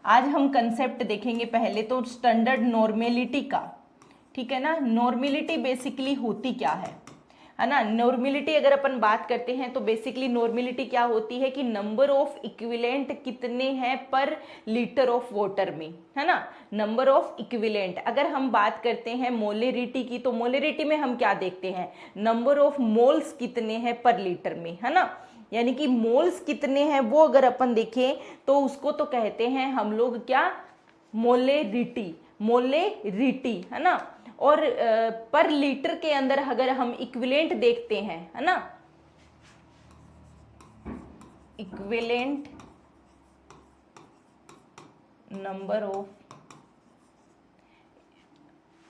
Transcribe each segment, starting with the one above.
आज हम कंसेप्ट देखेंगे पहले तो स्टैंडर्ड नॉर्मेलिटी का, ठीक है ना। नॉर्मेलिटी बेसिकली होती क्या है ना। नॉर्मेलिटी अगर अपन बात करते हैं तो बेसिकली नॉर्मेलिटी क्या होती है कि नंबर ऑफ इक्विवेलेंट कितने हैं पर लीटर ऑफ वाटर में, है ना। नंबर ऑफ इक्विवेलेंट अगर हम बात करते हैं मोलेरिटी की, तो मोलेरिटी में हम क्या देखते हैं, नंबर ऑफ मोल्स कितने हैं पर लीटर में, है ना। यानी कि मोल्स कितने हैं वो अगर अपन देखें तो उसको तो कहते हैं हम लोग क्या, मोलेरिटी, मोलेरिटी, है ना। और पर लीटर के अंदर अगर हम इक्विवेलेंट देखते हैं, है ना, equivalent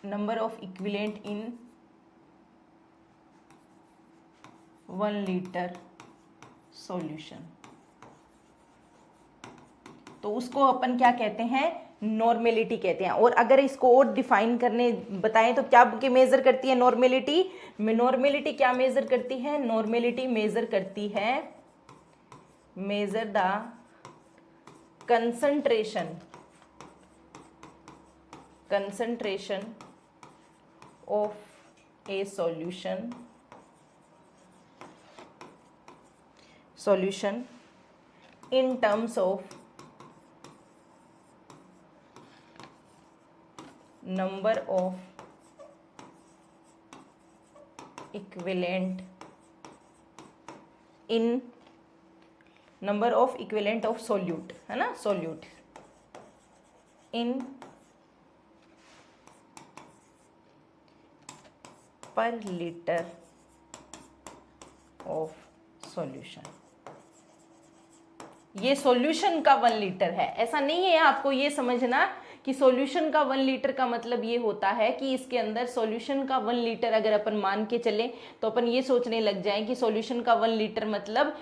number of equivalent in 1 litre solution, तो उसको अपन क्या कहते हैं, नॉर्मेलिटी कहते हैं। और अगर इसको और डिफाइन करने बताएं तो क्या के मेजर करती है नॉर्मेलिटी, नॉर्मेलिटी क्या मेजर करती है, नॉर्मेलिटी मेजर करती है, measure the concentration of A solution in terms of number of equivalent of solute, है ना, solute in per liter of solution। ये सॉल्यूशन का 1 लीटर है, ऐसा नहीं है आपको ये समझना कि सॉल्यूशन का 1 लीटर का मतलब ये होता है कि इसके अंदर सॉल्यूशन का 1 लीटर अगर अपन मान के चले तो अपन ये सोचने लग जाएं कि सॉल्यूशन का 1 लीटर मतलब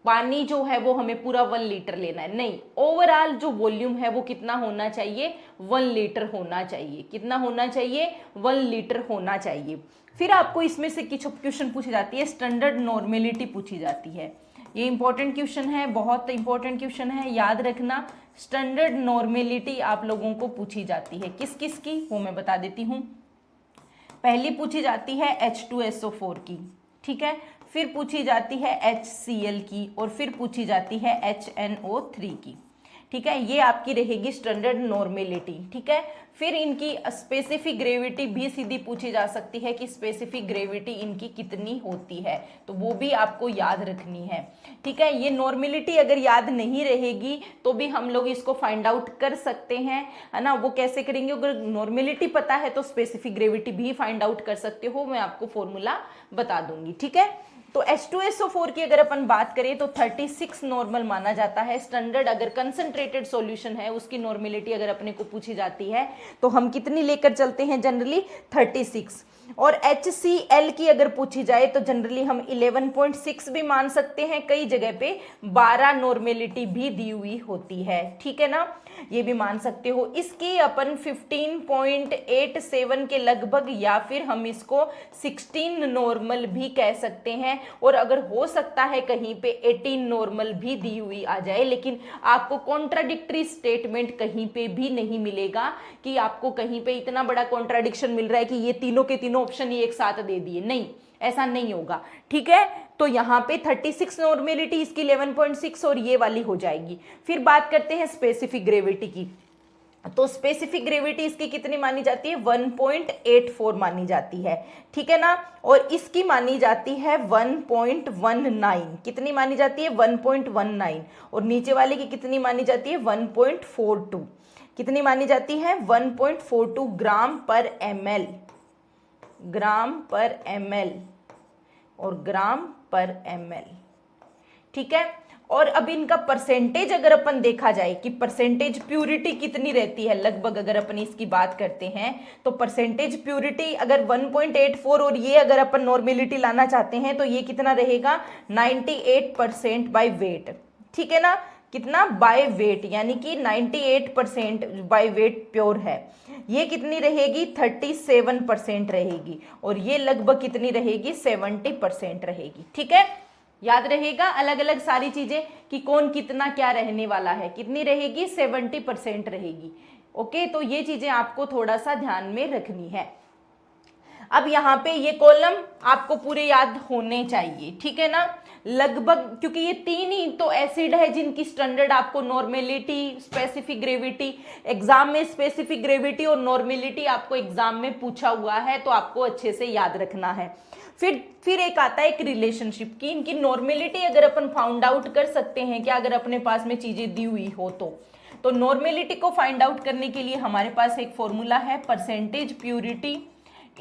पानी जो है वो हमें पूरा 1 लीटर लेना है, नहीं। ओवरऑल जो वॉल्यूम है वो कितना होना चाहिए, 1 लीटर होना चाहिए। कितना होना चाहिए, 1 लीटर होना चाहिए। फिर आपको इसमें से कुछ क्वेश्चन पूछी जाती है, स्टैंडर्ड नॉर्मेलिटी पूछी जाती है। ये इंपॉर्टेंट क्वेश्चन है, बहुत इंपॉर्टेंट क्वेश्चन है, याद रखना। स्टैंडर्ड नॉर्मेलिटी आप लोगों को पूछी जाती है, किस किस की वो मैं बता देती हूँ। पहली पूछी जाती है H2SO4 की, ठीक है। फिर पूछी जाती है HCl की, और फिर पूछी जाती है HNO3 की, ठीक है। ये आपकी रहेगी स्टैंडर्ड नॉर्मेलिटी, ठीक है। फिर इनकी स्पेसिफिक ग्रेविटी भी सीधी पूछी जा सकती है कि स्पेसिफिक ग्रेविटी इनकी कितनी होती है, तो वो भी आपको याद रखनी है, ठीक है। ये नॉर्मेलिटी अगर याद नहीं रहेगी तो भी हम लोग इसको फाइंड आउट कर सकते हैं, है ना। वो कैसे करेंगे, अगर नॉर्मेलिटी पता है तो स्पेसिफिक ग्रेविटी भी फाइंड आउट कर सकते हो, मैं आपको फॉर्मूला बता दूंगी, ठीक है। तो H2SO4 की अगर अपन बात करें तो 36 नॉर्मल माना जाता है। स्टैंडर्ड अगर कंसंट्रेटेड सॉल्यूशन है उसकी नॉर्मेलिटी अगर अपने को पूछी जाती है तो हम कितनी लेकर चलते हैं, जनरली 36। और HCl की अगर पूछी जाए तो जनरली हम 11.6 भी मान सकते हैं, कई जगह पे 12 नॉर्मेलिटी भी दी हुई होती है, ठीक है ना, ये भी मान सकते हो। इसकी अपन 15.87 के लगभग, या फिर हम इसको 16 नॉर्मल भी कह सकते हैं। और अगर हो सकता है कहीं पे 18 नॉर्मल भी दी हुई आ जाए, लेकिन आपको कॉन्ट्राडिक्टरी स्टेटमेंट कहीं पे भी नहीं मिलेगा कि आपको कहीं पे इतना बड़ा कॉन्ट्राडिक्शन मिल रहा है कि ये तीनों के तीनों ऑप्शन ही एक साथ दे दिए, नहीं, ऐसा नहीं होगा, ठीक है। तो यहाँ पे 36 नॉर्मेलिटी, इसकी 11.6 और ये वाली हो जाएगी। फिर बात करते हैं स्पेसिफिक ग्रेविटी की, तो स्पेसिफिक ग्रेविटी इसकी कितनी मानी जाती है, 1.84 मानी जाती है, ठीक है ना। और इसकी मानी जाती है 1.19, कितनी मानी जाती है, 1.19। और नीचे वाले की कितनी मानी जाती है, 1.42, कितनी मानी जाती है, 1.42 ग्राम पर ml, ग्राम पर ml और ग्राम पर ml, ठीक है। और अब इनका परसेंटेज अगर अपन देखा जाए कि परसेंटेज प्यूरिटी कितनी रहती है, लगभग अगर अपन इसकी बात करते हैं तो परसेंटेज प्यूरिटी अगर 1.84 और ये अगर अपन नॉर्मेलिटी लाना चाहते हैं तो ये कितना रहेगा, 98% बाय वेट, ठीक है ना। कितना, बाय वेट, यानी कि 98% बाय वेट प्योर है। ये कितनी रहेगी, 37% रहेगी। और ये लगभग कितनी रहेगी, 70% रहेगी, ठीक है। याद रहेगा अलग अलग सारी चीजें कि कौन कितना क्या रहने वाला है, कितनी रहेगी 70% रहेगी। ओके, तो ये चीजें आपको थोड़ा सा ध्यान में रखनी है। अब यहाँ पे ये कॉलम आपको पूरे याद होने चाहिए, ठीक है ना, लगभग, क्योंकि ये तीन ही तो एसिड है जिनकी स्टैंडर्ड आपको नॉर्मेलिटी, स्पेसिफिक ग्रेविटी, एग्जाम में स्पेसिफिक ग्रेविटी और नॉर्मेलिटी आपको एग्जाम में पूछा हुआ है, तो आपको अच्छे से याद रखना है। फिर एक आता है एक रिलेशनशिप की, इनकी नॉर्मेलिटी अगर अपन फाउंड आउट कर सकते हैं क्या, अगर अपने पास में चीजें दी हुई हो तो नॉर्मेलिटी को फाइंड आउट करने के लिए हमारे पास एक फॉर्मूला है, percentage purity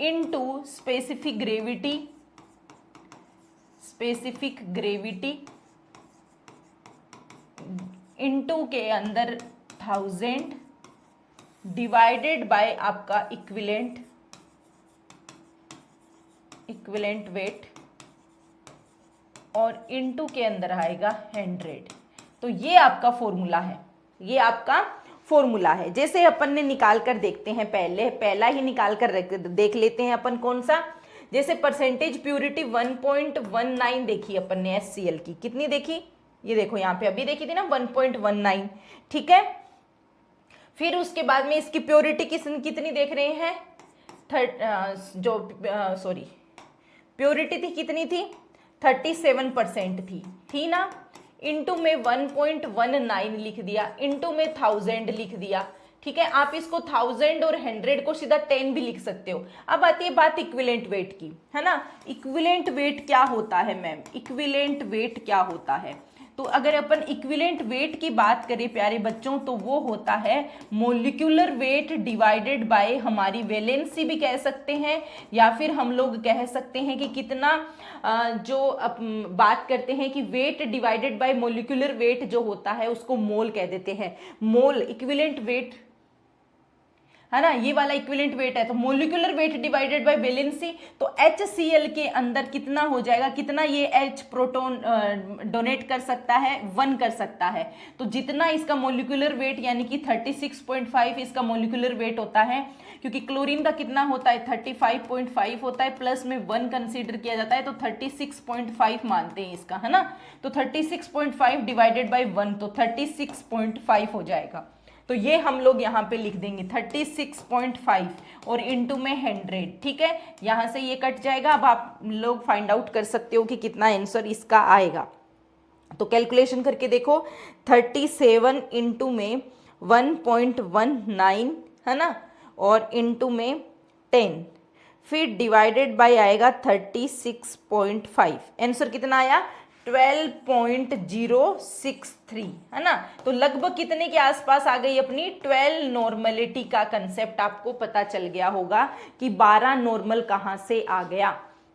into specific gravity, specific gravity into के अंदर 1000 डिवाइडेड बाय आपका इक्विवेलेंट वेट और इनटू के अंदर आएगा 100। तो ये आपका फॉर्मूला है, ये आपका फॉर्मूला है। जैसे अपन ने निकाल कर देखते हैं, पहला ही निकाल कर देख लेते हैं अपन, कौन सा, जैसे परसेंटेज प्यूरिटी 1.19 देखी अपन ने HCl की, कितनी देखी, ये देखो यहाँ पे अभी देखी थी ना 1.19, ठीक है। फिर उसके बाद में इसकी प्योरिटी कितनी देख रहे हैं, प्योरिटी थी कितनी थी, 37% थी ना, इनटू में 1.19 लिख दिया, इनटू में 1000 लिख दिया, ठीक है। आप इसको 1000 और 100 को सीधा 10 भी लिख सकते हो। अब आती है बात इक्विवेलेंट वेट की, है ना। इक्विवेलेंट वेट क्या होता है मैम, इक्विवेलेंट वेट क्या होता है, तो अगर अपन इक्विवेलेंट वेट की बात करें प्यारे बच्चों, तो वो होता है मोलिक्यूलर वेट डिवाइडेड बाय हमारी वैलेंसी भी कह सकते हैं, या फिर हम लोग कह सकते हैं कि कितना जो बात करते हैं कि weight divided by molecular weight जो होता है उसको मोल कह देते हैं। मोल इक्विवेलेंट वेट है ना, ये वाला इक्विवेलेंट वेट है, तो molecular weight divided bye valency, तो HCl के अंदर कितना हो जाएगा, कितना ये H प्रोटॉन डोनेट कर सकता है, 1 कर सकता है। तो जितना इसका मोलिकुलर वेट यानी कि 36.5 इसका मोलिकुलर वेट होता है, क्योंकि क्लोरीन का कितना होता है 35.5 होता है, प्लस में 1 कंसीडर किया जाता है, तो 36.5 मानते हैं इसका, है ना। तो 36.5 डिवाइडेड बाय 1 तो 36.5 हो जाएगा। तो ये हम लोग यहाँ पे लिख देंगे 36.5 और इनटू में 100, ठीक है। यहां से ये कट जाएगा। अब आप लोग फाइंड आउट कर सकते हो कि कितना आंसर इसका आएगा। तो कैलकुलेशन करके देखो, 37 इनटू में 1.19 है ना, और इनटू में 10, फिर डिवाइडेड बाय आएगा 36.5, आंसर कितना आया 12.063, है ना। तो लगभग कितने के आसपास आ गई अपनी 12 नॉर्मलिटी का कंसेप्ट आपको पता चल गया होगा कि 12 नॉर्मल कहां से आ गया,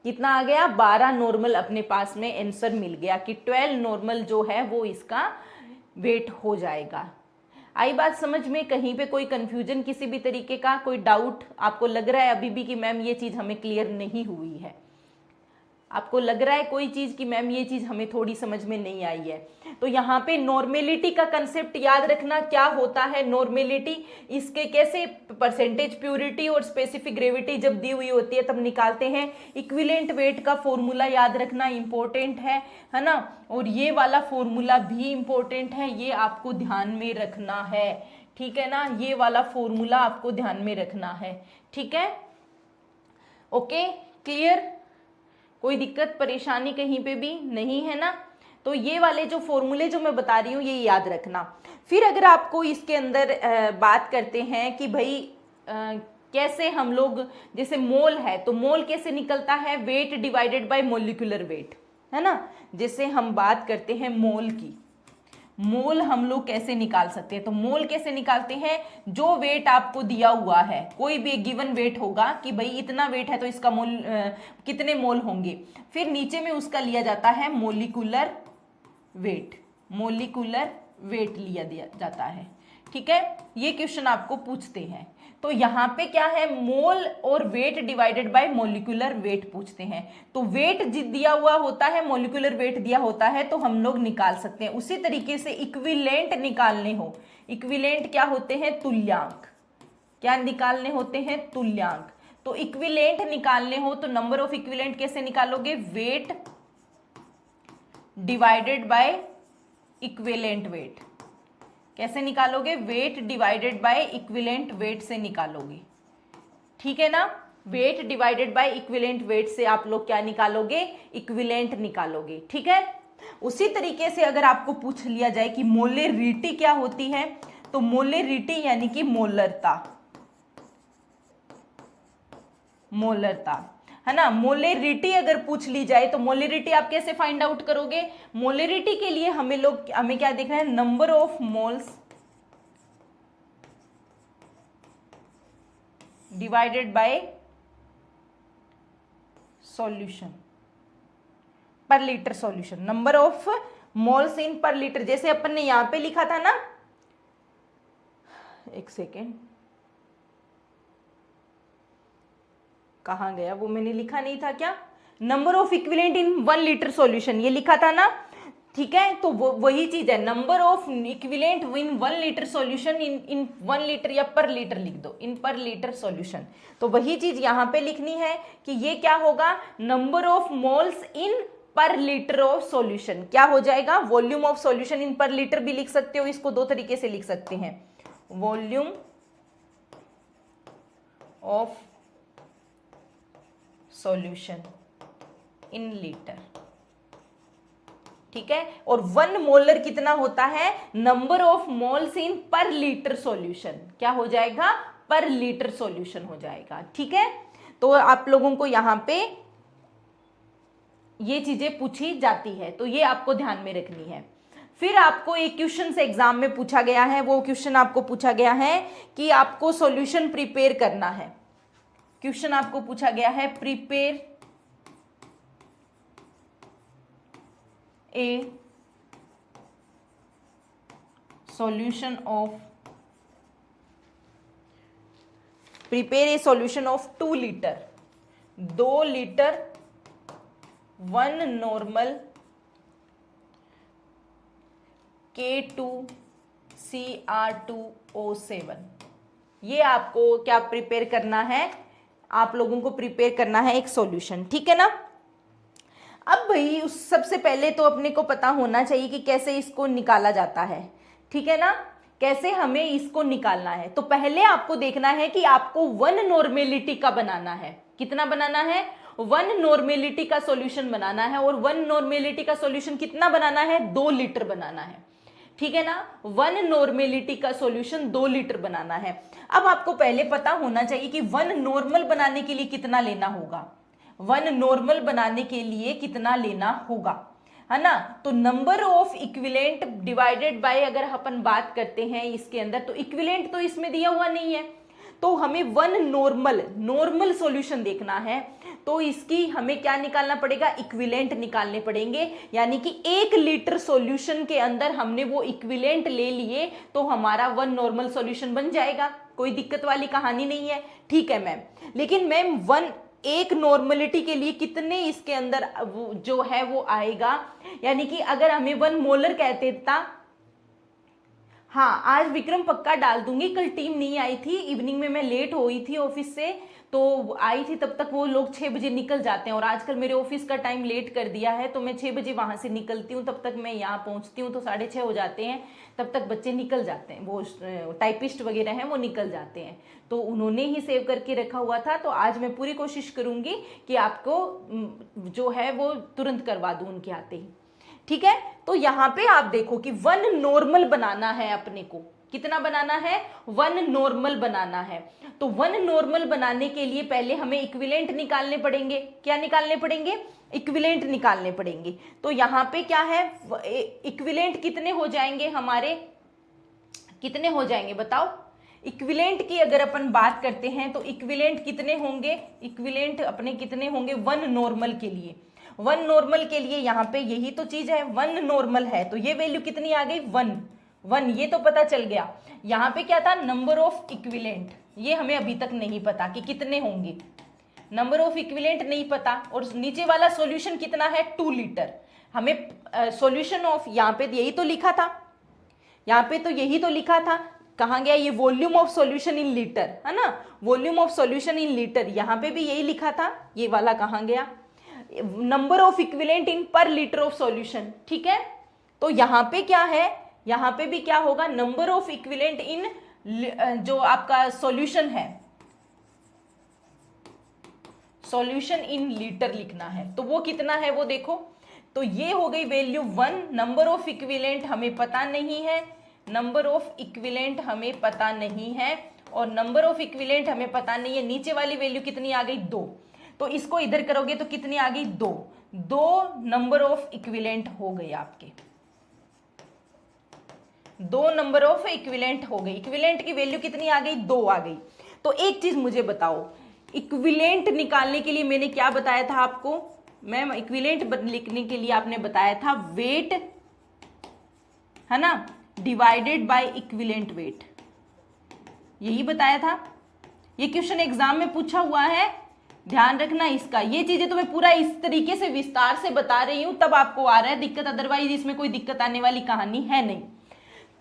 कितना आ गया 12 नॉर्मल अपने पास में आंसर मिल गया कि 12 नॉर्मल जो है वो इसका वेट हो जाएगा। आई बात समझ में, कहीं पे कोई कंफ्यूजन किसी भी तरीके का कोई डाउट आपको लग रहा है अभी भी कि मैम ये चीज हमें क्लियर नहीं हुई है, आपको लग रहा है कोई चीज कि मैम ये चीज हमें थोड़ी समझ में नहीं आई है, तो यहाँ पे नॉर्मेलिटी का कंसेप्ट याद रखना क्या होता है। नॉर्मेलिटी इसके कैसे परसेंटेज प्यूरिटी और स्पेसिफिक ग्रेविटी जब दी हुई होती है तब निकालते हैं। इक्विवेलेंट वेट का फॉर्मूला याद रखना इंपॉर्टेंट है ना, और ये वाला फॉर्मूला भी इंपॉर्टेंट है, ये आपको ध्यान में रखना है, ठीक है ना। ये वाला फॉर्मूला आपको ध्यान में रखना है, ठीक है। ओके, क्लियर, कोई दिक्कत परेशानी कहीं पे भी नहीं है ना। तो ये वाले जो फॉर्मूले जो मैं बता रही हूँ ये याद रखना। फिर अगर आपको इसके अंदर बात करते हैं कि भाई कैसे हम लोग, जैसे मोल है तो मोल कैसे निकलता है, wait divided bye molecular weight, है ना। जैसे हम बात करते हैं मोल की, मोल हम लोग कैसे निकाल सकते हैं, तो मोल कैसे निकालते हैं, जो वेट आपको दिया हुआ है, कोई भी गिवन वेट होगा कि भाई इतना वेट है तो इसका मोल कितने मोल होंगे, फिर नीचे में उसका लिया जाता है मोलिकुलर वेट, मोलिकुलर वेट लिया दिया जाता है, ठीक है। ये क्वेश्चन आपको पूछते हैं, तो यहाँ पे क्या है, मोल और wait divided bye molecular weight पूछते हैं। तो वेट दिया हुआ होता है, मोलिकुलर वेट दिया होता है, तो हम लोग निकाल सकते हैं। उसी तरीके से इक्विवेलेंट निकालने हो, इक्विवेलेंट क्या होते हैं, तुल्यांक, क्या निकालने होते हैं, तुल्यांक। तो इक्विवेलेंट निकालने हो तो नंबर ऑफ इक्विवेलेंट कैसे निकालोगे, wait divided by equivalent wait. कैसे निकालोगे? Wait divided by equivalent wait से निकालोगे, ठीक है ना। Wait divided by equivalent wait से आप लोग क्या निकालोगे? इक्विवेलेंट निकालोगे, ठीक है। उसी तरीके से अगर आपको पूछ लिया जाए कि मोलेरिटी क्या होती है, तो मोलेरिटी यानी कि मोलरता, मोलरता है ना। मोलेरिटी अगर पूछ ली जाए तो मोलेरिटी आप कैसे फाइंड आउट करोगे? मोलेरिटी के लिए हमें क्या देखना है? Number of moles divided by solution per litre solution, number of moles in per litre. जैसे अपन ने यहां पे लिखा था ना, एक सेकेंड, कहां गया वो? मैंने लिखा नहीं था क्या? Number of equivalent in 1 litre solution, ये लिखा था ना, ठीक है। तो वो वही चीज है, number of equivalent in 1 litre solution in 1 litre, या पर लीटर लिख दो, इन पर लीटर सॉल्यूशन। तो वही चीज यहां पे लिखनी है कि ये क्या होगा? Number of moles in per litre of solution. क्या हो जाएगा? Volume of solution in per litre भी लिख सकते हो, इसको दो तरीके से लिख सकते हैं, volume of solution in litre, ठीक है। और 1 मोलर कितना होता है? Number of moles in per litre solution. क्या हो जाएगा? पर लीटर सॉल्यूशन हो जाएगा, ठीक है। तो आप लोगों को यहां पे ये चीजें पूछी जाती है, तो ये आपको ध्यान में रखनी है। फिर आपको एक क्वेश्चन से एग्जाम में पूछा गया है, वो क्वेश्चन आपको पूछा गया है कि आपको सॉल्यूशन प्रिपेयर करना है। क्वेश्चन आपको पूछा गया है, prepare a solution of 2 litre, 2 litre 1 normal K2Cr2O7। ये आपको क्या प्रिपेयर करना है? आप लोगों को प्रिपेयर करना है एक सॉल्यूशन, ठीक है ना। अब भाई उस सबसे पहले तो अपने को पता होना चाहिए कि कैसे इसको निकाला जाता है, ठीक है ना। कैसे हमें इसको निकालना है? तो पहले आपको देखना है कि आपको 1 नॉर्मेलिटी का बनाना है। कितना बनाना है? 1 नॉर्मेलिटी का सॉल्यूशन बनाना है। और 1 नॉर्मेलिटी का सॉल्यूशन कितना बनाना है? 2 लीटर बनाना है, ठीक है ना। 1 नॉर्मेलिटी का सॉल्यूशन 2 लीटर बनाना है। अब आपको पहले पता होना चाहिए कि 1 नॉर्मल बनाने के लिए कितना लेना होगा। 1 नॉर्मल बनाने के लिए कितना लेना होगा, है ना। तो number of equivalent divided by, अगर अपन बात करते हैं इसके अंदर, तो इक्विवेलेंट तो इसमें दिया हुआ नहीं है, तो हमें 1 नॉर्मल सॉल्यूशन देखना है। तो इसकी हमें क्या निकालना पड़ेगा? इक्विवेलेंट निकालने पड़ेंगे। यानी कि 1 लीटर सॉल्यूशन के अंदर हमने वो इक्विवेलेंट ले लिए, तो हमारा 1 नॉर्मल सॉल्यूशन बन जाएगा। कोई दिक्कत वाली कहानी नहीं है, ठीक है मैम। लेकिन मैम एक नॉर्मलिटी के लिए कितने इसके अंदर जो है वो आएगा? यानी कि अगर हमें 1 मोलर कहते था, हाँ आज विक्रम पक्का डाल दूंगी। कल टीम नहीं आई थी, इवनिंग में मैं लेट हुई थी ऑफिस से, तो आई थी तब तक वो लोग 6 बजे निकल जाते हैं। और आजकल मेरे ऑफिस का टाइम लेट कर दिया है, तो मैं 6 बजे वहां से निकलती हूँ, तब तक मैं यहाँ पहुंचती हूँ तो 6:30 हो जाते हैं। तब तक बच्चे निकल जाते हैं, वो टाइपिस्ट वगैरह हैं वो निकल जाते हैं। तो उन्होंने ही सेव करके रखा हुआ था। तो आज मैं पूरी कोशिश करूंगी कि आपको जो है वो तुरंत करवा दूं उनके आते ही, ठीक है। तो यहाँ पे आप देखो कि 1 नॉर्मल बनाना है अपने को। कितना बनाना है? 1 नॉर्मल बनाना है। तो 1 नॉर्मल बनाने के लिए पहले हमें इक्विवेलेंट निकालने पड़ेंगे। क्या निकालने पड़ेंगे? इक्विवेलेंट निकालने पड़ेंगे। तो यहाँ पे क्या है? इक्विवेलेंट कितने हो जाएंगे हमारे? कितने हो जाएंगे बताओ? इक्विवेलेंट की अगर अपन बात करते हैं तो इक्विवेलेंट कितने होंगे? इक्विवेलेंट अपने कितने होंगे 1 नॉर्मल के लिए? 1 नॉर्मल के लिए यहाँ पे यही तो चीज है, 1 नॉर्मल है तो ये वैल्यू कितनी आ गई? 1, ये तो पता चल गया। यहाँ पे क्या था? नंबर ऑफ इक्विवेलेंट, ये हमें अभी तक नहीं पता कि कितने होंगे। नंबर ऑफ इक्विवेलेंट नहीं पता। और नीचे वाला सॉल्यूशन कितना है? 2 लीटर। हमें सॉल्यूशन ऑफ, यहाँ पे यही तो लिखा था, यहाँ पे तो यही तो लिखा था। कहाँ गया ये? Volume of solution in litre, है ना। Volume of solution in litre, यहाँ पे भी यही लिखा था, ये वाला कहाँ गया? Number of equivalent in per litre of solution, ठीक है। तो यहां पे क्या है, यहां पे भी क्या होगा, नंबर ऑफ इक्विवेलेंट इन जो आपका सॉल्यूशन है, सॉल्यूशन इन लीटर लिखना है, तो वो कितना है वो देखो। तो ये हो गई वैल्यू 1, नंबर ऑफ इक्विवेलेंट हमें पता नहीं है, नंबर ऑफ इक्विवेलेंट हमें पता नहीं है, और नंबर ऑफ इक्विवेलेंट हमें पता नहीं है, नीचे वाली वैल्यू कितनी आ गई 2, तो इसको इधर करोगे तो कितनी आ गई 2, 2 नंबर ऑफ इक्विवेलेंट हो गए आपके, 2 नंबर ऑफ इक्विवेलेंट हो गई, इक्विवेलेंट की वैल्यू कितनी आ गई 2 आ गई। तो एक चीज मुझे बताओ, इक्विवेलेंट निकालने के लिए मैंने क्या बताया था आपको, मैम इक्विवेलेंट लिखने के लिए आपने बताया था वेट, है ना, डिवाइडेड बाय इक्विवेलेंट वेट, यही बताया था। ये क्वेश्चन एग्जाम में पूछा हुआ है, ध्यान रखना इसका। ये चीजें तो मैं पूरा इस तरीके से विस्तार से बता रही हूं तब आपको आ रहा है दिक्कत, अदरवाइज इसमें कोई दिक्कत आने वाली कहानी है नहीं।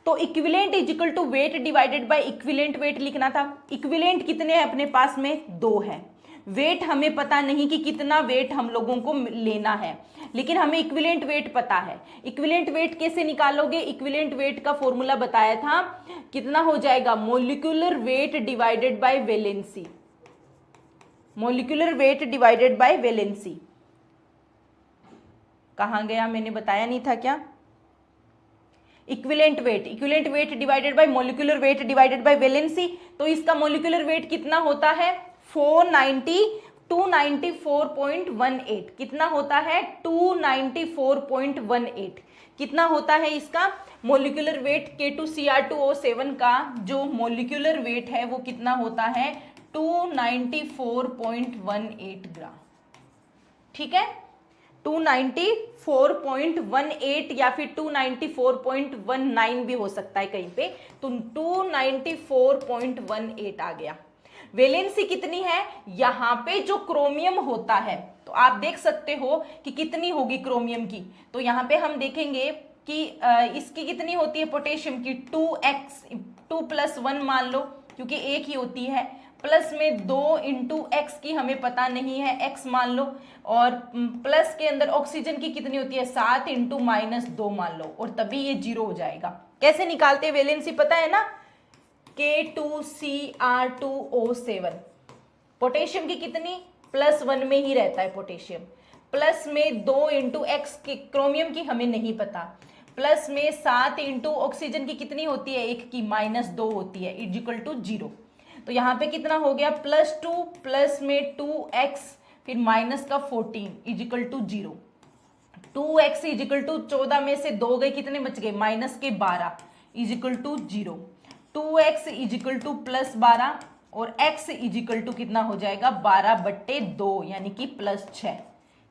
तो equivalent is equal to weight divided by equivalent weight लिखना था। इक्विवेलेंट कितने हैं अपने पास में, 2 है। वेट हमें पता नहीं कि कितना वेट हम लोगों को लेना है, लेकिन हमें इक्विवेलेंट वेट पता है। इक्विवेलेंट वेट कैसे निकालोगे, इक्विवेलेंट वेट का फॉर्मूला बताया था, कितना हो जाएगा, molecular weight divided bye valency, molecular weight divided bye valency. कहां गया, मैंने बताया नहीं था क्या, equivalent weight divided bye molecular weight divided bye valency. तो इसका मोलिकुलर वेट कितना होता है, 294.18, कितना होता है 294.18, कितना होता है इसका मोलिकुलर वेट, K2Cr2O7 का जो मोलिकुलर वेट है वो कितना होता है 294.18 ग्राम, ठीक है, 294.18 या फिर 294.19 भी हो सकता है कहीं पे, तो 294.18 आ गया। वैलेंसी कितनी है, यहां पे जो क्रोमियम होता है, तो आप देख सकते हो कि कितनी होगी क्रोमियम की, तो यहां पे हम देखेंगे कि इसकी कितनी होती है पोटेशियम की, 2x 2+1 मान लो क्योंकि एक ही होती है, प्लस में 2 इंटू एक्स की हमें पता नहीं है, x मान लो, और प्लस के अंदर ऑक्सीजन की कितनी होती है 7 इंटू -2 मान लो, और तभी ये 0 हो जाएगा। कैसे निकालते हैं वैलेंसी पता है ना, K2Cr2O7, पोटेशियम की कितनी +1 में ही रहता है पोटेशियम, प्लस में 2 इंटू एक्स की, क्रोमियम की हमें नहीं पता, प्लस में 7 इंटू ऑक्सीजन की कितनी होती है 1 की -2 होती है, इक्वल टू 0। तो यहाँ पे कितना हो गया +2 प्लस में 2x फिर माइनस का 14 is equal to 0, 2x is equal to 14 में से 2 गए, कितने बच गए -12 is equal to 0, 2x is equal to +12 और x इजिकल टू कितना हो जाएगा 12/2 यानी कि +6,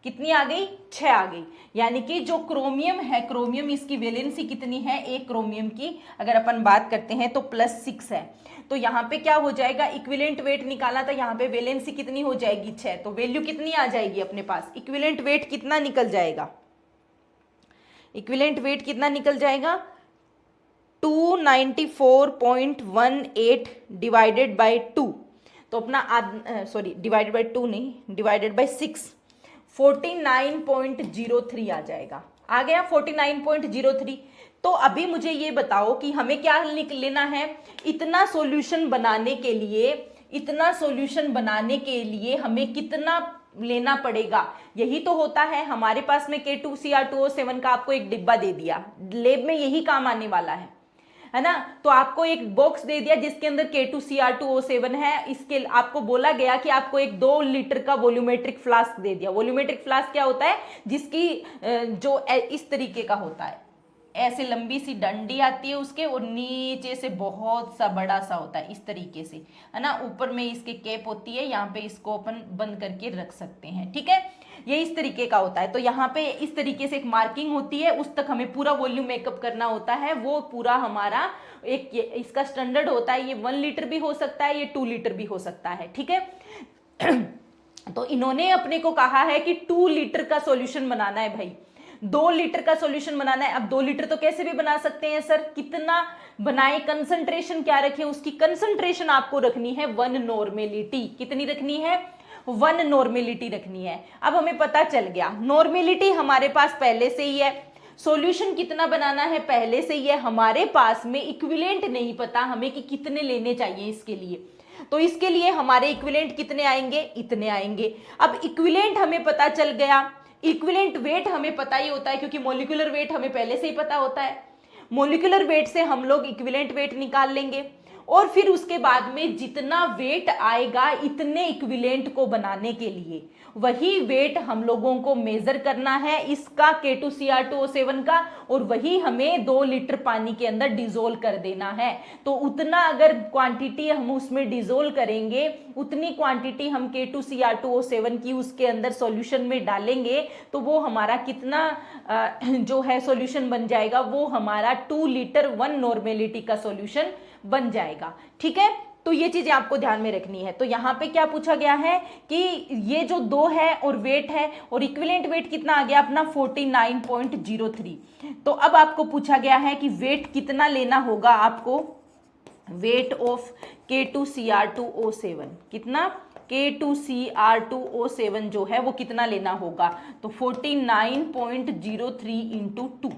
कितनी आ गई 6 आ गई। यानी कि जो क्रोमियम है, क्रोमियम इसकी वैलेंसी कितनी है, एक क्रोमियम की अगर अपन बात करते हैं तो +6 है। तो यहाँ पे क्या हो जाएगा, इक्विवेलेंट वेट निकाला था, यहाँ पे वैलेंसी कितनी हो जाएगी 6, तो वैल्यू कितनी आ जाएगी अपने पास, इक्विवेलेंट वेट कितना निकल जाएगा, इक्विवेलेंट वेट कितना निकल जाएगा 294.18 डिवाइडेड बाय 2, तो अपना सॉरी डिवाइडेड बाय 2 नहीं, डिवाइडेड बाय 6, 49.03 आ जाएगा, आ गया 49.03। तो अभी मुझे ये बताओ कि हमें क्या लेना है, इतना सॉल्यूशन बनाने के लिए, इतना सॉल्यूशन बनाने के लिए हमें कितना लेना पड़ेगा, यही तो होता है। हमारे पास में K2Cr2O7 का आपको एक डिब्बा दे दिया, लैब में यही काम आने वाला है ना, तो आपको एक बॉक्स दे दिया जिसके अंदर K2Cr2O7 है, इसके आपको बोला गया कि आपको एक 2 लीटर का वॉल्यूमेट्रिक फ्लास्क दे दिया। वॉल्यूमेट्रिक फ्लास्क क्या होता है, जिसकी जो इस तरीके का होता है, ऐसे लंबी सी डंडी आती है उसके, और नीचे से बहुत सा बड़ा सा होता है इस तरीके से, है ना, ऊपर में इसके कैप होती है, यहाँ पे इसको अपन बंद करके रख सकते हैं, ठीक है, ये इस तरीके का होता है। तो यहाँ पे इस तरीके से एक मार्किंग होती है, उस तक हमें पूरा वॉल्यूम मेकअप करना होता है, वो पूरा हमारा एक इसका स्टैंडर्ड होता है, ये 1 लीटर भी हो सकता है, ये 2 लीटर भी हो सकता है, ठीक है। तो इन्होंने अपने को कहा है कि 2 लीटर का सॉल्यूशन बनाना है भाई, 2 लीटर का सॉल्यूशन बनाना है। अब 2 लीटर तो कैसे भी बना सकते हैं सर, कितना बनाए, कंसंट्रेशन क्या रखें, उसकी कंसंट्रेशन आपको रखनी है 1 नॉर्मेलिटी, कितनी रखनी है 1 नॉर्मेलिटी रखनी है। अब हमें पता चल गया नॉर्मेलिटी हमारे पास पहले से ही है, सॉल्यूशन कितना बनाना है पहले से ही है, हमारे पास में इक्विवेलेंट नहीं पता हमें कि कितने लेने चाहिए इसके लिए, तो इसके लिए हमारे इक्विवेलेंट कितने आएंगे, इतने आएंगे। अब इक्विवेलेंट हमें पता चल गया, इक्विवेलेंट वेट हमें पता ही होता है क्योंकि मॉलिक्यूलर वेट हमें पहले से ही पता होता है, मॉलिक्यूलर वेट से हम लोग इक्विवेलेंट वेट निकाल लेंगे और फिर उसके बाद में जितना वेट आएगा इतने इक्विवेलेंट को बनाने के लिए वही वेट हम लोगों को मेजर करना है इसका K2Cr2O7 का, और वही हमें 2 लीटर पानी के अंदर डिजोल्व कर देना है। तो उतना अगर क्वांटिटी हम उसमें डिजोल्व करेंगे उतनी क्वांटिटी हम K2Cr2O7 की उसके अंदर सॉल्यूशन में डालेंगे तो वो हमारा कितना जो है सॉल्यूशन बन जाएगा, वो हमारा 2 लीटर 1 नॉर्मेलिटी का सॉल्यूशन बन जाएगा। ठीक है, तो ये चीजें आपको ध्यान में रखनी है। तो यहाँ पे क्या पूछा गया है कि ये जो 2 है और वेट है और इक्विवेलेंट वेट कितना आ गया अपना 49.03। तो अब आपको पूछा गया है कि वेट कितना लेना होगा आपको, वेट ऑफ K2Cr2O7 कितना, K2Cr2O7 जो है वो कितना लेना होगा, तो 49.03 इंटू 2